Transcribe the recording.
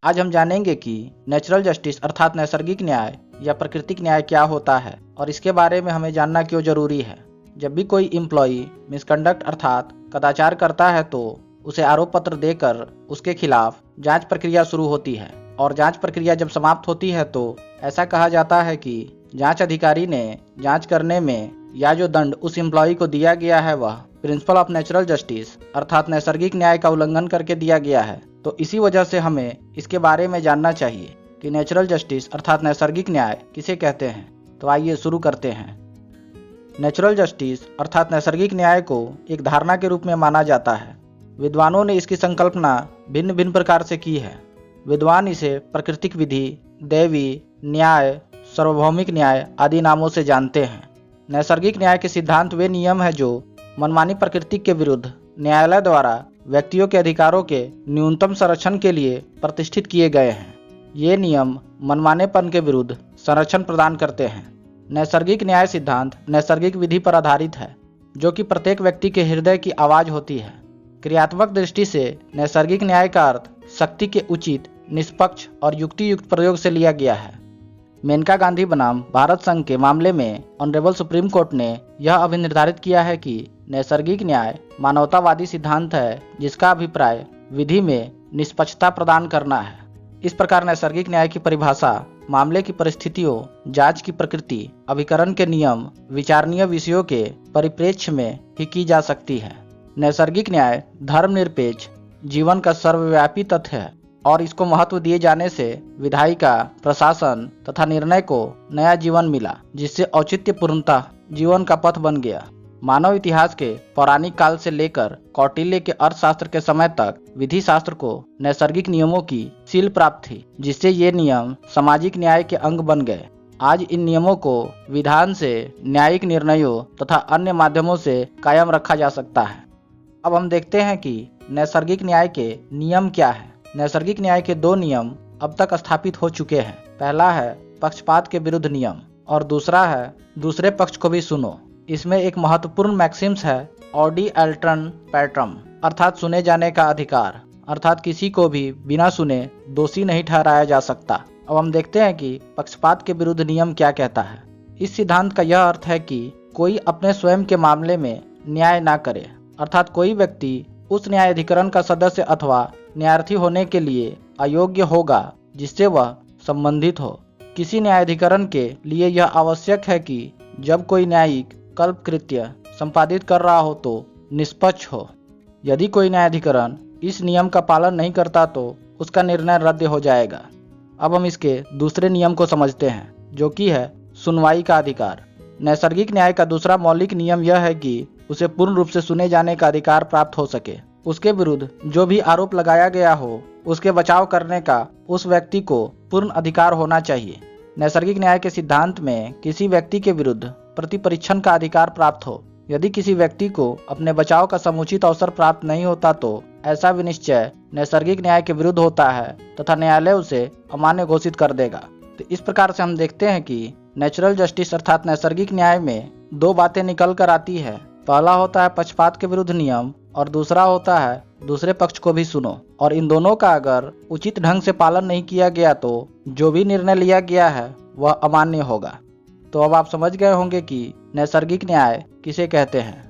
आज हम जानेंगे कि नेचुरल जस्टिस अर्थात नैसर्गिक न्याय या प्राकृतिक न्याय क्या होता है और इसके बारे में हमें जानना क्यों जरूरी है। जब भी कोई एम्प्लॉई मिसकंडक्ट अर्थात कदाचार करता है तो उसे आरोप पत्र देकर उसके खिलाफ जांच प्रक्रिया शुरू होती है और जांच प्रक्रिया जब समाप्त होती है तो ऐसा कहा जाता है कि जांच अधिकारी ने जांच करने में या जो दंड उस एम्प्लॉई को दिया गया है वह प्रिंसिपल ऑफ नेचुरल जस्टिस अर्थात नैसर्गिक न्याय का उल्लंघन करके दिया गया है। तो इसी वजह से हमें इसके बारे में जानना चाहिए कि नेचुरल जस्टिस अर्थात नैसर्गिक न्याय किसे कहते हैं। तो आइए शुरू करते हैं। नेचुरल जस्टिस अर्थात नैसर्गिक न्याय को एक धारणा के रूप में माना जाता है। विद्वानों ने इसकी संकल्पना भिन्न भिन्न प्रकार से की है। विद्वान इसे प्राकृतिक विधि, दैवी न्याय, सार्वभौमिक न्याय आदि नामों से जानते हैं। नैसर्गिक न्याय के सिद्धांत वे नियम है जो मनमानी प्रकृति के विरुद्ध न्यायालय द्वारा व्यक्तियों के अधिकारों के न्यूनतम संरक्षण के लिए प्रतिष्ठित किए गए हैं। ये नियम मनमानेपन के विरुद्ध संरक्षण प्रदान करते हैं। नैसर्गिक न्याय सिद्धांत नैसर्गिक विधि पर आधारित है जो कि प्रत्येक व्यक्ति के हृदय की आवाज होती है। क्रियात्मक दृष्टि से नैसर्गिक न्याय का अर्थ शक्ति के उचित, निष्पक्ष और युक्ति युक्त प्रयोग से लिया गया है। मेनका गांधी बनाम भारत संघ के मामले में ऑनरेबल सुप्रीम कोर्ट ने यह अभिनिर्धारित किया है कि नैसर्गिक न्याय मानवतावादी सिद्धांत है जिसका अभिप्राय विधि में निष्पक्षता प्रदान करना है। इस प्रकार नैसर्गिक न्याय की परिभाषा मामले की परिस्थितियों, जांच की प्रकृति, अभिकरण के नियम, विचारणीय विषयों के परिप्रेक्ष्य में ही की जा सकती है। नैसर्गिक न्याय धर्मनिरपेक्ष जीवन का सर्वव्यापी तथ्य है और इसको महत्व दिए जाने से विधायिका, प्रशासन तथा निर्णय को नया जीवन मिला जिससे औचित्यपूर्णता जीवन का पथ बन गया। मानव इतिहास के पौराणिक काल से लेकर कौटिल्य के अर्थशास्त्र के समय तक विधि शास्त्र को नैसर्गिक नियमों की सील प्राप्त थी जिससे ये नियम सामाजिक न्याय के अंग बन गए। आज इन नियमों को विधान से, न्यायिक निर्णयों तथा अन्य माध्यमों से कायम रखा जा सकता है। अब हम देखते हैं कि नैसर्गिक न्याय के नियम क्या है। नैसर्गिक न्याय के दो नियम अब तक स्थापित हो चुके हैं। पहला है पक्षपात के विरुद्ध नियम और दूसरा है दूसरे पक्ष को भी सुनो। इसमें एक महत्वपूर्ण मैक्सिम्स है ऑडी अल्ट्रन पैट्रम अर्थात सुने जाने का अधिकार, अर्थात किसी को भी बिना सुने दोषी नहीं ठहराया जा सकता। अब हम देखते हैं कि पक्षपात के विरुद्ध नियम क्या कहता है। इस सिद्धांत का यह अर्थ है कि कोई अपने स्वयं के मामले में न्याय ना करे, अर्थात कोई व्यक्ति उस न्यायाधिकरण का सदस्य अथवा न्यायार्थी होने के लिए अयोग्य होगा जिससे वह संबंधित हो। किसी न्यायाधिकरण के लिए यह आवश्यक है कि जब कोई न्यायिक कल्प कृत्य संपादित कर रहा हो तो निष्पक्ष हो। यदि कोई न्यायाधिकरण इस नियम का पालन नहीं करता तो उसका निर्णय रद्द हो जाएगा। अब हम इसके दूसरे नियम को समझते हैं जो कि है सुनवाई का अधिकार। नैसर्गिक न्याय का दूसरा मौलिक नियम यह है कि उसे पूर्ण रूप से सुने जाने का अधिकार प्राप्त हो सके। उसके विरुद्ध जो भी आरोप लगाया गया हो उसके बचाव करने का उस व्यक्ति को पूर्ण अधिकार होना चाहिए। नैसर्गिक न्याय के सिद्धांत में किसी व्यक्ति के विरुद्ध प्रतिपरीक्षण का अधिकार प्राप्त हो। यदि किसी व्यक्ति को अपने बचाव का समुचित अवसर प्राप्त नहीं होता तो ऐसा विनिश्चय नैसर्गिक न्याय के विरुद्ध होता है तथा न्यायालय उसे अमान्य घोषित कर देगा। तो इस प्रकार से हम देखते हैं कि नेचुरल जस्टिस अर्थात नैसर्गिक न्याय में दो बातें निकल कर आती है। पहला होता है पक्षपात के विरुद्ध नियम और दूसरा होता है दूसरे पक्ष को भी सुनो। और इन दोनों का अगर उचित ढंग से पालन नहीं किया गया तो जो भी निर्णय लिया गया है वह अमान्य होगा। तो अब आप समझ गए होंगे कि नैसर्गिक न्याय किसे कहते हैं।